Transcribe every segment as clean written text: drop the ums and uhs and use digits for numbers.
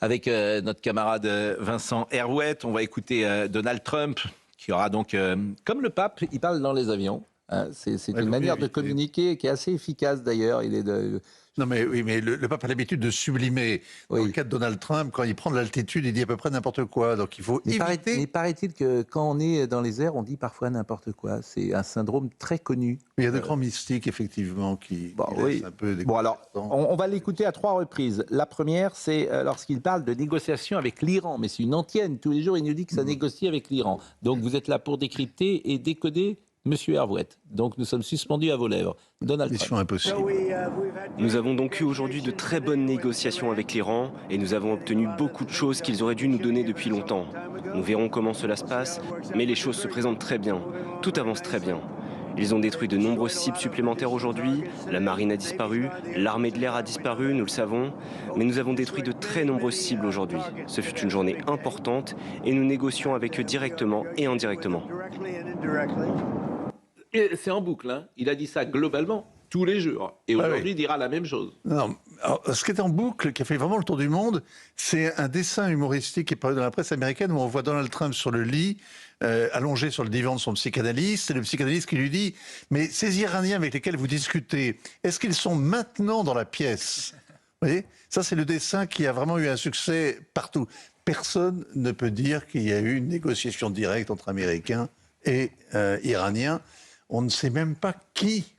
avec notre camarade Vincent Herouet. On va écouter Donald Trump, qui aura donc, comme le pape, il parle dans les avions. Hein, c'est une manière de communiquer qui est assez efficace d'ailleurs. Non mais oui, mais le pape a l'habitude de sublimer. Dans le cas de Donald Trump, quand il prend de l'altitude, il dit à peu près n'importe quoi. Donc il faut éviter. Mais paraît-il que quand on est dans les airs, on dit parfois n'importe quoi. C'est un syndrome très connu. Il y a de grands mystiques, effectivement, qui laissent un peu des... Bon, alors, on va l'écouter à 3 reprises. La première, c'est lorsqu'il parle de négociation avec l'Iran. Mais c'est une antienne. Tous les jours, il nous dit que ça négocie avec l'Iran. Donc, vous êtes là pour décrypter et décoder Monsieur Herouet. Donc, nous sommes suspendus à vos lèvres. Donald Trump. Mission impossible. Nous avons donc eu aujourd'hui de très bonnes négociations avec l'Iran et nous avons obtenu beaucoup de choses qu'ils auraient dû nous donner depuis longtemps. Nous verrons comment cela se passe, mais les choses se présentent très bien. Tout avance très bien. Ils ont détruit de nombreuses cibles supplémentaires aujourd'hui, la marine a disparu, l'armée de l'air a disparu, nous le savons, mais nous avons détruit de très nombreuses cibles aujourd'hui. Ce fut une journée importante et nous négocions avec eux directement et indirectement. Et c'est en boucle, hein. Il a dit ça globalement, tous les jours. Et aujourd'hui, il dira la même chose. Non, alors, ce qui est en boucle, qui a fait vraiment le tour du monde, c'est un dessin humoristique qui est paru dans la presse américaine où on voit Donald Trump sur le lit, allongé sur le divan de son psychanalyste, et le psychanalyste qui lui dit « Mais ces Iraniens avec lesquels vous discutez, est-ce qu'ils sont maintenant dans la pièce ?» Vous voyez, ça c'est le dessin qui a vraiment eu un succès partout. Personne ne peut dire qu'il y a eu une négociation directe entre Américains et Iraniens. On ne sait même pas qui,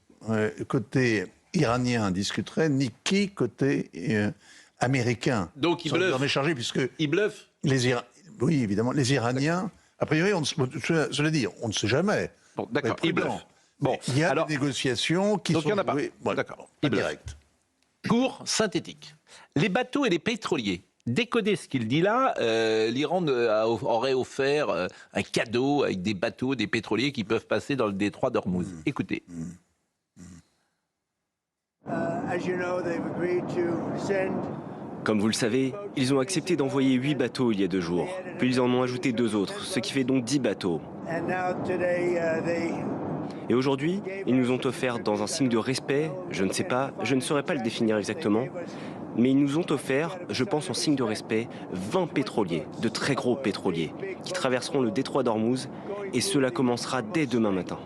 côté iranien, discuterait, ni qui, côté américain. Donc il bluffe. En échanger, puisque il bluffe. Oui, évidemment. Les Iraniens, a priori, je l'ai dit, on ne sait jamais. Bon, d'accord, il bluffe. Bon, il y a des négociations qui sont... Donc il n'y en a pas. Voilà, d'accord, pas direct. Court, synthétique. Les bateaux et les pétroliers. Décoder ce qu'il dit là, l'Iran aurait offert un cadeau avec des bateaux, des pétroliers qui peuvent passer dans le détroit d'Ormuz. Écoutez. Comme vous le savez, ils ont accepté d'envoyer 8 bateaux il y a 2 jours. Puis ils en ont ajouté 2 autres, ce qui fait donc 10 bateaux. Et aujourd'hui, ils nous ont offert dans un signe de respect, je ne sais pas, je ne saurais pas le définir exactement, mais ils nous ont offert, je pense en signe de respect, 20 pétroliers, de très gros pétroliers, qui traverseront le détroit d'Ormuz, et cela commencera dès demain matin.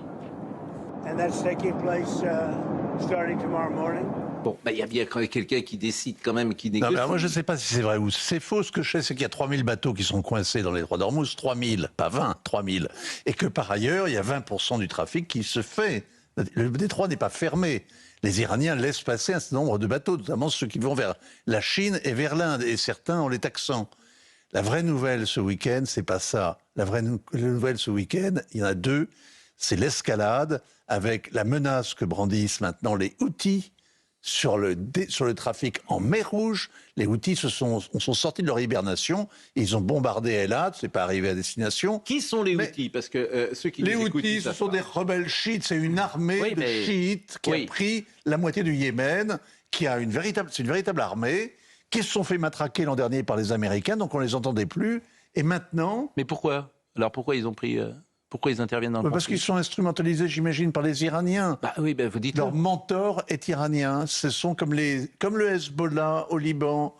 Bon, il y a bien quelqu'un qui décide quand même, qui négocie. Non, mais moi, je ne sais pas si c'est vrai ou c'est faux. Ce que je sais, c'est qu'il y a 3000 bateaux qui sont coincés dans les détroits d'Ormuz. 3000, pas 20, 3000. Et que par ailleurs, il y a 20% du trafic qui se fait. Le détroit n'est pas fermé. Les Iraniens laissent passer un certain nombre de bateaux, notamment ceux qui vont vers la Chine et vers l'Inde, et certains en les taxant. La vraie nouvelle ce week-end, c'est pas ça. La vraie nouvelle ce week-end, il y en a 2. C'est l'escalade avec la menace que brandissent maintenant les Houthis sur le trafic en mer Rouge. Les Houthis sont sortis de leur hibernation, et ils ont bombardé Eilat, c'est pas arrivé à destination. Qui sont les Houthis? Parce que ceux qui les Houthis, ce sont des rebelles chiites, c'est une armée de chiites qui a pris la moitié du Yémen, c'est une véritable armée, qui se sont fait matraquer l'an dernier par les Américains, donc on les entendait plus, et maintenant... Mais pourquoi? Alors pourquoi ils ont pris... Pourquoi ils interviennent dans le conflit? Parce qu'ils sont instrumentalisés, j'imagine, par les Iraniens. Vous dites leur mentor est iranien. Ce sont comme le Hezbollah au Liban.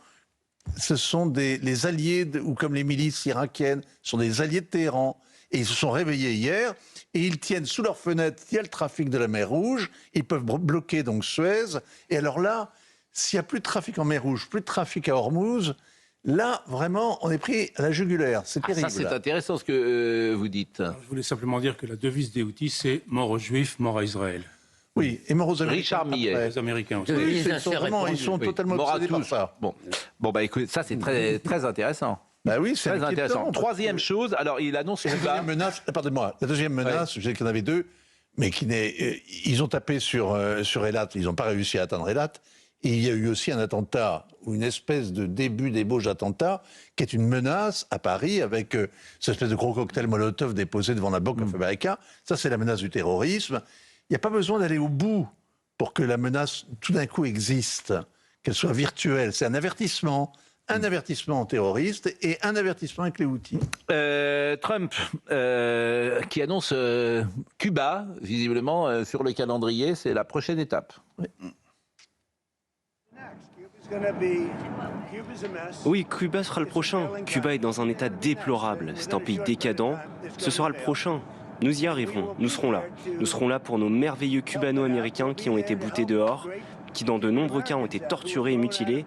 Ce sont les alliés, ou comme les milices irakiennes, ce sont des alliés de Téhéran. Et ils se sont réveillés hier, et ils tiennent sous leur fenêtre, il y a le trafic de la mer Rouge, ils peuvent bloquer donc Suez. Et alors là, s'il n'y a plus de trafic en mer Rouge, plus de trafic à Hormuz, là, vraiment, on est pris à la jugulaire. C'est terrible. Ça, c'est intéressant ce que vous dites. Alors, je voulais simplement dire que la devise des Houthis, c'est mort aux Juifs, mort à Israël. Oui, et mort aux Américains. Richard Millet. Les Américains aussi. Oui, ils sont totalement obsédés par ça. Bon, écoutez, ça, c'est très, très intéressant. Bah oui, c'est très intéressant. Troisième chose, alors il annonce la deuxième menace. Pardonnez-moi, la deuxième menace, je sais qu'il y en avait 2, mais ils ont tapé sur Eilat, ils n'ont pas réussi à atteindre Eilat. Et il y a eu aussi un attentat, ou une espèce de début d'ébauche d'attentat, qui est une menace à Paris, avec cette espèce de gros cocktail Molotov déposé devant la Banque of America. Ça, c'est la menace du terrorisme. Il n'y a pas besoin d'aller au bout pour que la menace, tout d'un coup, existe, qu'elle soit virtuelle. C'est un avertissement terroriste et un avertissement avec les Houthis. Trump, qui annonce Cuba, visiblement, sur le calendrier, c'est la prochaine étape. Oui. Oui, Cuba sera le prochain. Cuba est dans un état déplorable. C'est un pays décadent. Ce sera le prochain. Nous y arriverons. Nous serons là. Nous serons là pour nos merveilleux cubano-américains qui ont été boutés dehors, qui dans de nombreux cas ont été torturés et mutilés.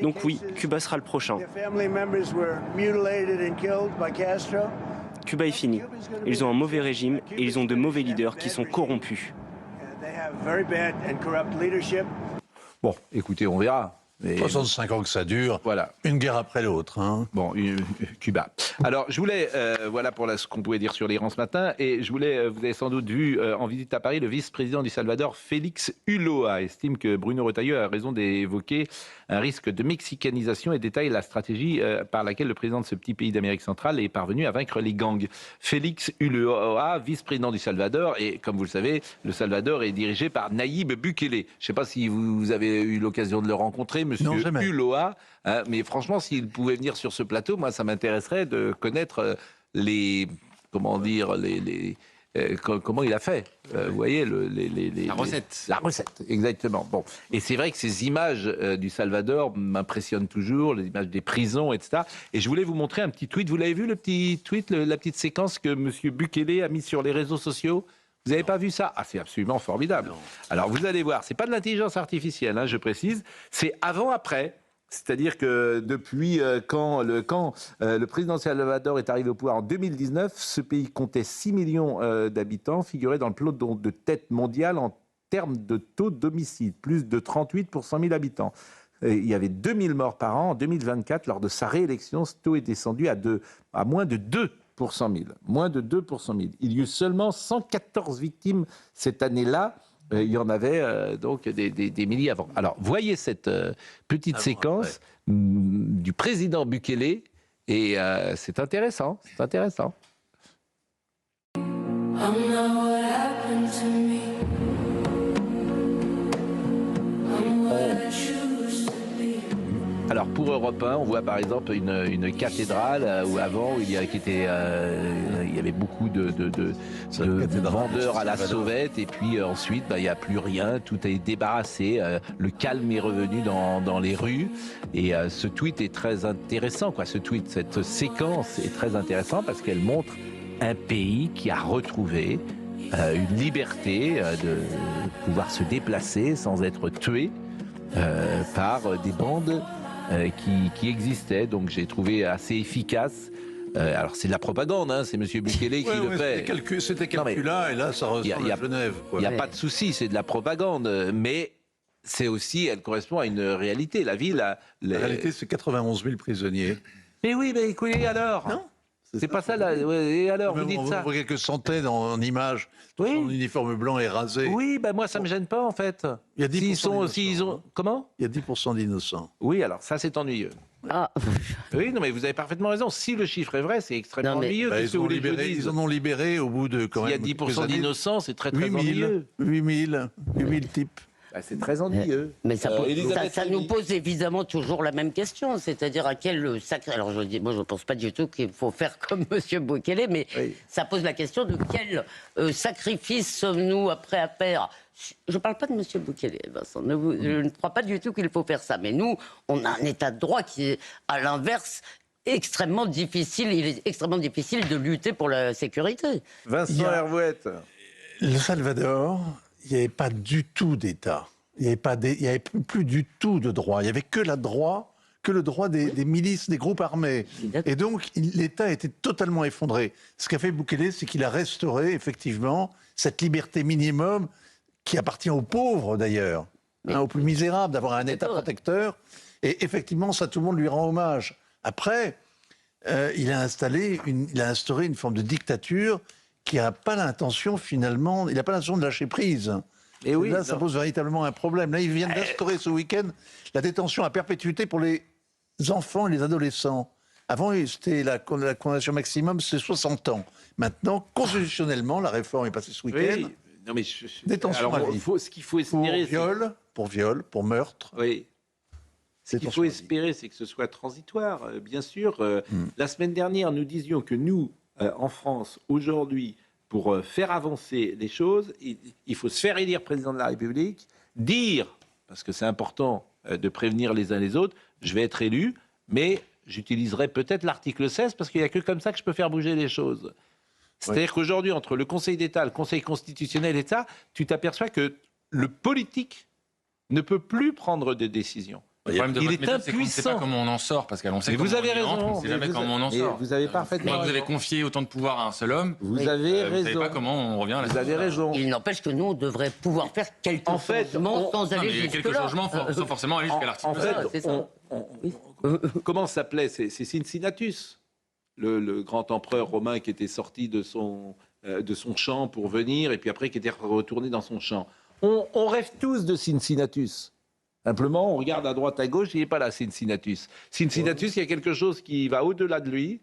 Donc oui, Cuba sera le prochain. Cuba est fini. Ils ont un mauvais régime et ils ont de mauvais leaders qui sont corrompus. Bon, écoutez, on verra. Mais 65 ans que ça dure, voilà. Une guerre après l'autre. Hein. Bon, Cuba. Alors, je voulais, voilà pour ce qu'on pouvait dire sur l'Iran ce matin, et je voulais, vous avez sans doute vu en visite à Paris, le vice-président du Salvador, Félix Ulloa, estime que Bruno Retailleau a raison d'évoquer un risque de mexicanisation et détaille la stratégie par laquelle le président de ce petit pays d'Amérique centrale est parvenu à vaincre les gangs. Félix Ulloa, vice-président du Salvador, et comme vous le savez, le Salvador est dirigé par Nayib Bukele. Je ne sais pas si vous avez eu l'occasion de le rencontrer, monsieur Ulloa, hein, mais franchement, s'il pouvait venir sur ce plateau, moi, ça m'intéresserait de connaître comment il a fait. Vous voyez, la recette. La recette, exactement. Bon. Et c'est vrai que ces images du Salvador m'impressionnent toujours, les images des prisons, etc. Et je voulais vous montrer un petit tweet. Vous l'avez vu, le petit tweet, la petite séquence que M. Bukele a mis sur les réseaux sociaux? Vous n'avez pas vu ça? Ah, c'est absolument formidable. Non. Alors, vous allez voir, c'est pas de l'intelligence artificielle, hein, je précise. C'est avant-après. C'est-à-dire que depuis quand le président Salvador est arrivé au pouvoir en 2019, ce pays comptait 6 millions d'habitants, figurait dans le peloton de tête mondiale en termes de taux d'homicide, plus de 38 pour 100 000 habitants. Il y avait 2000 morts par an. En 2024, lors de sa réélection, ce taux est descendu à moins de 2 pour 100 000. Moins de 2 pour 100 000. Il y eut seulement 114 victimes cette année-là. Il y en avait donc des milliers avant. Alors, voyez cette petite séquence du président Bukele, et c'est intéressant, c'est intéressant. Alors pour Europe 1, on voit par exemple une cathédrale où avant il y avait beaucoup de vendeurs à la sauvette, et puis ensuite il n'y a plus rien, tout est débarrassé, le calme est revenu dans les rues, et ce tweet est très intéressant, cette séquence est très intéressante parce qu'elle montre un pays qui a retrouvé une liberté de pouvoir se déplacer sans être tué par des bandes qui existait, donc j'ai trouvé assez efficace. Alors c'est de la propagande, hein, c'est M. Bukele qui le fait. C'était calculé, et là ça ressemble à Genève. Il n'y a pas de souci, c'est de la propagande, mais c'est aussi, elle correspond à une réalité. La ville La réalité, c'est 91 000 prisonniers. Mais oui, mais écoutez, alors non, c'est pas ça, là. Et alors, vous dites ça? On voit quelques centaines en images, oui. En uniforme blanc et rasé. Oui, ben moi, ça me gêne pas, en fait. Il y a 10% Comment? Il y a 10% d'innocents. Oui, alors ça, c'est ennuyeux. Ah. Oui, non, mais vous avez parfaitement raison. Si le chiffre est vrai, c'est extrêmement ennuyeux. Ils en ont libéré au bout de quand même. Il y a 10% d'innocents, c'est très ennuyeux. 8 000 types. C'est très ennuyeux. Mais ça nous pose évidemment toujours la même question, c'est-à-dire à quel sacré... Alors je dis, moi je ne pense pas du tout qu'il faut faire comme M. Bukele, mais ça pose la question de quel sacrifice sommes-nous prêts à faire. Je ne parle pas de M. Bukele, Vincent. Je ne crois pas du tout qu'il faut faire ça. Mais nous, on a un état de droit qui est, à l'inverse, extrêmement difficile. Il est extrêmement difficile de lutter pour la sécurité. Vincent Hervouette. Le Salvador, il n'y avait pas du tout d'État. Il n'y avait plus du tout de droit. Il n'y avait que le droit des milices, des groupes armés. Et donc, l'État était totalement effondré. Ce qu'a fait Bukele, c'est qu'il a restauré, effectivement, cette liberté minimum qui appartient aux pauvres, d'ailleurs, aux plus misérables, d'avoir un État protecteur. Et effectivement, ça, tout le monde lui rend hommage. Après, il a instauré une forme de dictature qui n'a pas l'intention, finalement, il n'a pas l'intention de lâcher prise. Et oui, là, ça pose véritablement un problème. Là, ils viennent d'instaurer ce week-end la détention à perpétuité pour les enfants et les adolescents. Avant, c'était la condamnation maximum, c'est 60 ans. Maintenant, constitutionnellement, la réforme est passée ce week-end. Oui. Non, mais détention à vie. Ce qu'il faut espérer, pour viol, pour meurtre. Oui. Ce qu'il faut espérer, c'est que ce soit transitoire, bien sûr. La semaine dernière, nous disions que nous, en France, aujourd'hui, pour faire avancer les choses, il faut se faire élire président de la République, dire, parce que c'est important, de prévenir les uns les autres. Je vais être élu, mais j'utiliserai peut-être l'article 16 parce qu'il n'y a que comme ça que je peux faire bouger les choses. C'est-à-dire qu'aujourd'hui, entre le Conseil d'État, le Conseil constitutionnel et ça, tu t'aperçois que le politique ne peut plus prendre de décisions. Le problème de Il votre est méthode, c'est qu'on ne sait pas impuissant. comment on en sort, parce qu'on sait Mais comment vous avez on y entre, raison. on ne sait jamais comment on en mais sort. vous avez parfaitement Moi, vous avez raison. confié autant de pouvoir à un seul homme. Vous avez Vous ne savez raison. pas comment on revient à la Vous avez raison. Il n'empêche que nous, on devrait pouvoir faire quelques En fait, changements sans Non, mais aller il y a quelques jusque-là. changements sans forcément aller jusqu'à l'article. En fait, c'est ça. comment ça s'appelait? C'est Cincinnatus, le grand empereur romain qui était sorti de son champ pour venir, et puis après qui était retourné dans son champ. On rêve tous de Cincinnatus. Simplement, on regarde à droite, à gauche, il n'est pas là, Cincinnatus. Cincinnatus, il y a quelque chose qui va au-delà de lui,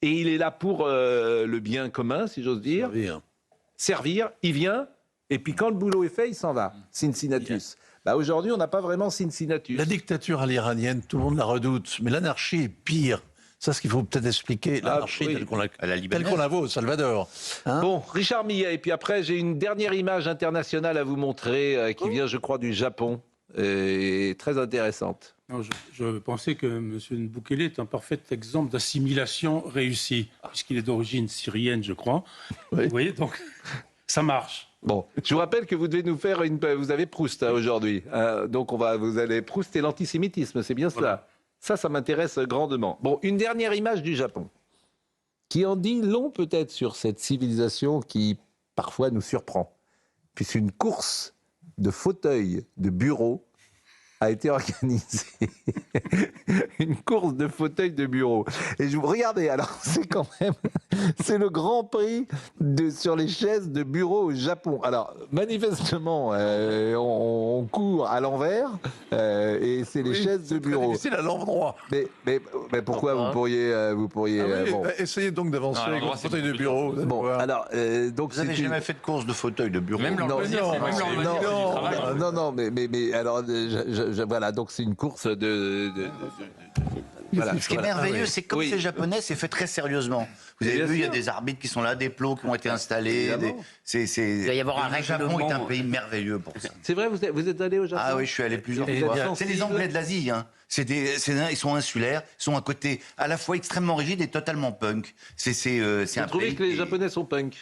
et il est là pour le bien commun, si j'ose dire. Servir, il vient, et puis quand le boulot est fait, il s'en va. Cincinnatus. Bah, aujourd'hui, on n'a pas vraiment Cincinnatus. La dictature à l'iranienne, tout le monde la redoute, mais l'anarchie est pire. Ça, ce qu'il faut peut-être expliquer, l'anarchie oui. telle qu'on la, À la libanaise. telle qu'on la voit au Salvador. Hein. Bon, Richard Millet, et puis après, j'ai une dernière image internationale à vous montrer, qui vient, je crois, du Japon, et très intéressante. Non, je pensais que M. Boukele est un parfait exemple d'assimilation réussie, puisqu'il est d'origine syrienne, je crois. Oui. Vous voyez, donc ça marche. Bon, je vous rappelle que vous devez nous faire vous avez Proust aujourd'hui, donc vous allez Proust et l'antisémitisme, c'est bien cela. Ça m'intéresse grandement. Bon, une dernière image du Japon, qui en dit long peut-être sur cette civilisation qui parfois nous surprend, puisqu'une course de fauteuils de bureau a été organisée. Une course de fauteuils de bureau. Et regardez, alors c'est quand même, c'est le Grand Prix sur les chaises de bureau au Japon. Alors manifestement, on court à l'envers et c'est les chaises de bureau. C'est à l'endroit. Mais pourquoi vous pourriez, bon. Essayez donc d'avancer Non, avec l'endroit, votre c'est fauteuil de beaucoup bureau. vous allez Bon, voir. alors donc Vous n'avez c'est jamais fait de course de fauteuil de bureau? Même leur Non, loisir, non, c'est même leur non, loisir, c'est du travail. non, mais alors, voilà, donc c'est une course voilà. Ce qui est Voilà. merveilleux, c'est comme Oui. c'est japonais, c'est fait très sérieusement. Vous Mais avez bien vu, il y a sûr. des arbitres qui sont là, des plots qui ont été installés. Évidemment. Il doit y avoir un Le Japon est règlement. un pays merveilleux pour ça. C'est vrai, vous êtes allé au Japon? Ah oui, je suis allé plusieurs Et fois. bien, C'est les sensible. Anglais de l'Asie. Hein. Ils sont insulaires, ils sont un côté à la fois extrêmement rigide et totalement punk. C'est Vous un trouvez pays que les qui- Japonais sont punk?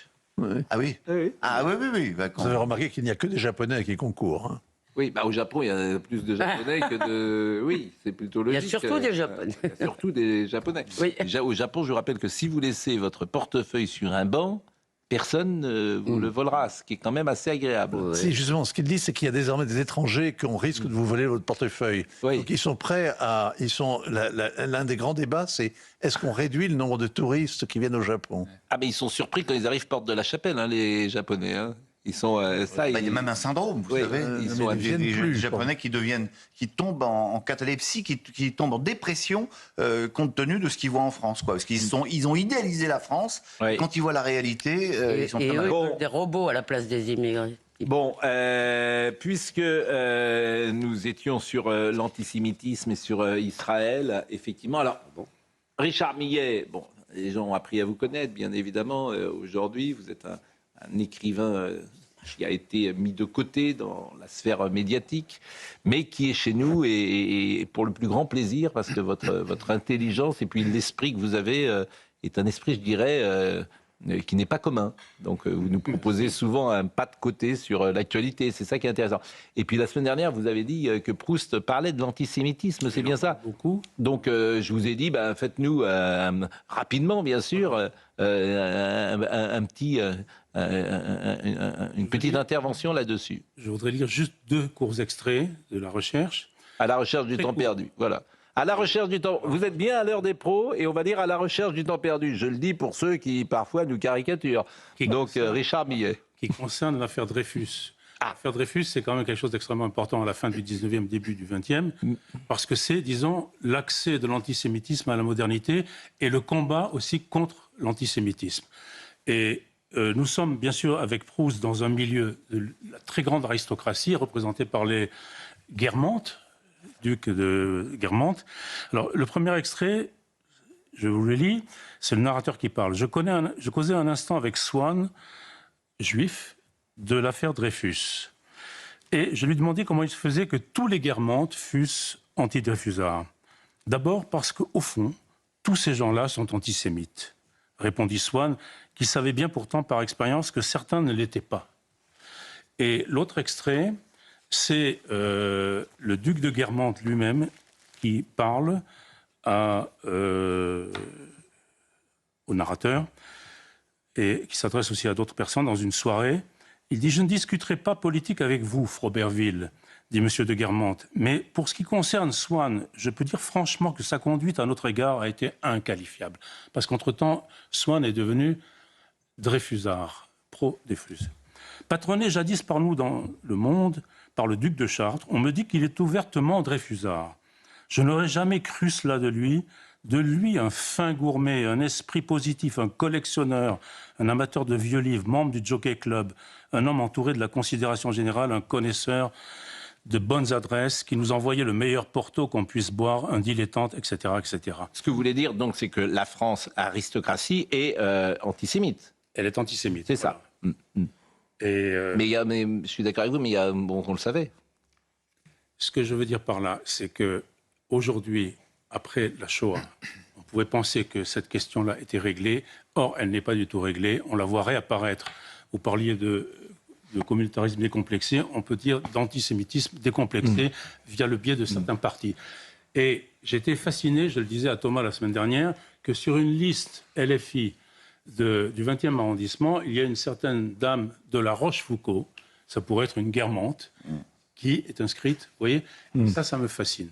Ah oui. Oui. Ah oui, oui, oui. Bah, quand- Vous avez remarqué qu'il n'y a que des Japonais qui concourent. Hein. Oui, bah au Japon, il y a plus de Japonais que de... Oui, c'est plutôt Il y a logique. surtout des Japonais. Il y a surtout des Japonais. Oui. Déjà, au Japon, je vous rappelle que si vous laissez votre portefeuille sur un banc, personne ne vous le volera, ce qui est quand même assez agréable. Ouais. Si, justement, ce qu'il dit, c'est qu'il y a désormais des étrangers qu'on risque de vous voler votre portefeuille. Oui. Donc ils sont prêts à... L'un des grands débats, c'est est-ce qu'on réduit le nombre de touristes qui viennent au Japon? Ah, mais ils sont surpris quand ils arrivent porte de la Chapelle, hein, les Japonais. Hein. Ils sont... Bah, il y a même un syndrome, vous Oui, savez. ils Des- sont des, deviennent des plus, Japonais qui tombent en catalepsie, qui tombent en dépression compte tenu de ce qu'ils voient en France, quoi. Parce ils ont idéalisé la France. Oui. Quand ils voient la réalité, Et, ils sont et très eux, mal. ils Bon. veulent des robots à la place des immigrés. Bon, puisque nous étions sur l'antisémitisme et sur Israël, effectivement. Alors, Richard Millet, bon, les gens ont appris à vous connaître, bien évidemment. Aujourd'hui, vous êtes un écrivain qui a été mis de côté dans la sphère médiatique, mais qui est chez nous et pour le plus grand plaisir, parce que votre intelligence et puis l'esprit que vous avez est un esprit, je dirais, qui n'est pas commun. Donc vous nous proposez souvent un pas de côté sur l'actualité, c'est ça qui est intéressant. Et puis la semaine dernière, vous avez dit que Proust parlait de l'antisémitisme, c'est bien ça? Beaucoup. Donc je vous ai dit, faites-nous rapidement, bien sûr, une petite intervention là-dessus. Je voudrais lire juste 2 courts extraits de la recherche. À la recherche du Très temps court. perdu. Voilà. À la recherche du temps. Vous êtes bien à l'heure des pros et on va dire à la recherche du temps perdu. Je le dis pour ceux qui parfois nous caricaturent. Qui Donc concerne- Richard Millet. qui concerne l'affaire Dreyfus. L'affaire Dreyfus, c'est quand même quelque chose d'extrêmement important à la fin du 19e, début du 20e, parce que c'est, disons, l'accès de l'antisémitisme à la modernité et le combat aussi contre l'antisémitisme. Et nous sommes, bien sûr, avec Proust, dans un milieu de la très grande aristocratie, représentée par les Guermantes, ducs de Guermantes. Alors, le premier extrait, je vous le lis, c'est le narrateur qui parle. Je causais un instant avec Swann, juif, de l'affaire Dreyfus. Et je lui demandais comment il se faisait que tous les guermantes fussent anti-Dreyfusards. D'abord parce qu'au fond, tous ces gens-là sont antisémites, répondit Swann, qui savait bien pourtant par expérience que certains ne l'étaient pas. Et l'autre extrait, c'est le duc de Guermantes lui-même qui parle au narrateur et qui s'adresse aussi à d'autres personnes dans une soirée. Il dit « Je ne discuterai pas politique avec vous, Froberville », dit M. de Guermantes. Mais pour ce qui concerne Swann, je peux dire franchement que sa conduite à notre égard a été inqualifiable. Parce qu'entre-temps, Swann est devenu Dreyfusard, pro-Dreyfus. Patronné jadis par nous dans Le Monde, par le duc de Chartres, on me dit qu'il est ouvertement Dreyfusard. Je n'aurais jamais cru cela de lui. De lui, un fin gourmet, un esprit positif, un collectionneur, un amateur de vieux livres, membre du Jockey Club, un homme entouré de la considération générale, un connaisseur de bonnes adresses, qui nous envoyait le meilleur porto qu'on puisse boire, un dilettante, etc., etc. Ce que vous voulez dire, donc, c'est que la France, aristocratie, est antisémite. Elle est antisémite. C'est ça. Et Mais je suis d'accord avec vous, mais on le savait. ce que je veux dire par là, c'est que aujourd'hui, après la Shoah, on pouvait penser que cette question-là était réglée. Or, elle n'est pas du tout réglée. On la voit réapparaître. Vous parliez de communautarisme décomplexé, on peut dire d'antisémitisme décomplexé via le biais de certains partis. Et j'étais fasciné, je le disais à Thomas la semaine dernière, que sur une liste LFI du 20e arrondissement, il y a une certaine dame de la Rochefoucauld, ça pourrait être une guermante, qui est inscrite, vous voyez, et ça me fascine.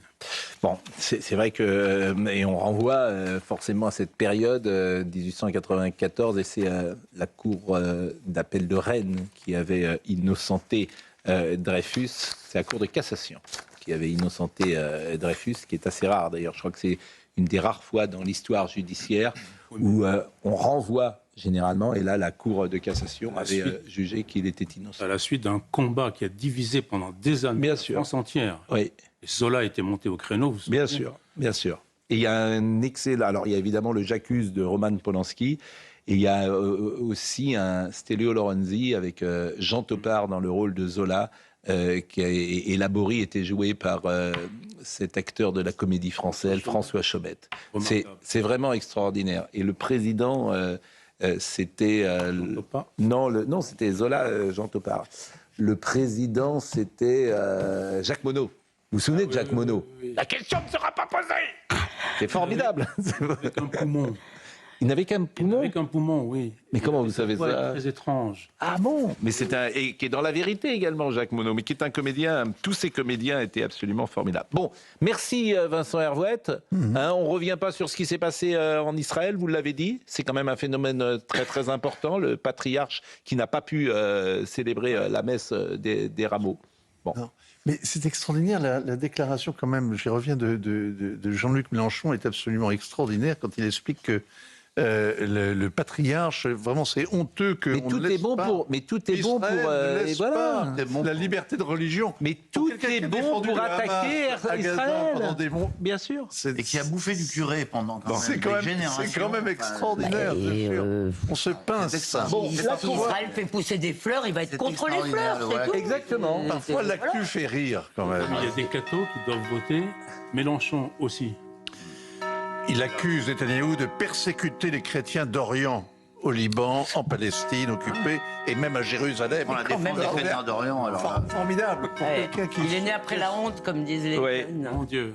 Bon, c'est vrai que, et on renvoie forcément à cette période, 1894, et c'est la cour d'appel de Rennes qui avait innocenté Dreyfus, c'est la cour de cassation qui avait innocenté Dreyfus, ce qui est assez rare d'ailleurs, je crois que c'est une des rares fois dans l'histoire judiciaire où on renvoie généralement, et là la cour de cassation avait jugé qu'il était innocent. À la suite d'un combat qui a divisé pendant des années la France entière. Oui. Et Zola était monté au créneau, vous Bien sûr, bien sûr. Et il y a un excellent... Alors, il y a évidemment le J'accuse de Roman Polanski, et il y a aussi un Stelio Lorenzi avec Jean Topard dans le rôle de Zola, et Laborie était joué par cet acteur de la comédie française, François Chaumette. C'est vraiment extraordinaire. Et le président... c'était... non, c'était Zola, Jean Topard. Le président, c'était Jacques Monod. Vous vous souvenez de Jacques Monod? La question ne sera pas posée. C'est formidable. Avec un poumon. Il n'avait qu'un poumon? Avec un poumon, oui. Mais comment vous savez ça? Très étrange. Ah bon? Mais c'est et qui est dans La Vérité également, Jacques Monod, mais qui est un comédien. Tous ces comédiens étaient absolument formidables. Bon, merci Vincent Hervouette. On revient pas sur ce qui s'est passé en Israël, vous l'avez dit. C'est quand même un phénomène très très important, le patriarche qui n'a pas pu célébrer la messe des rameaux. Bon. Non. Mais c'est extraordinaire, la déclaration quand même, j'y reviens, de Jean-Luc Mélenchon est absolument extraordinaire quand il explique que le patriarche, vraiment, c'est honteux que mais tout est bon pour, mais tout est bon pour, et voilà. La liberté de religion. Mais tout est bon pour attaquer Israël. Bien sûr. Et qui a bouffé du curé pendant C'est quand même extraordinaire. On se pince. Bon, Israël fait pousser des fleurs, il va être contre les fleurs, c'est tout. Exactement. Parfois, l'actu fait rire quand même. Il y a des cathos qui doivent voter, Mélenchon aussi. Il accuse Netanyahou de persécuter les chrétiens d'Orient, au Liban, en Palestine occupée, et même à Jérusalem. On la défense des chrétiens d'Orient, alors. Formidable. Il est né après la honte, comme disent les jeunes. Mon Dieu.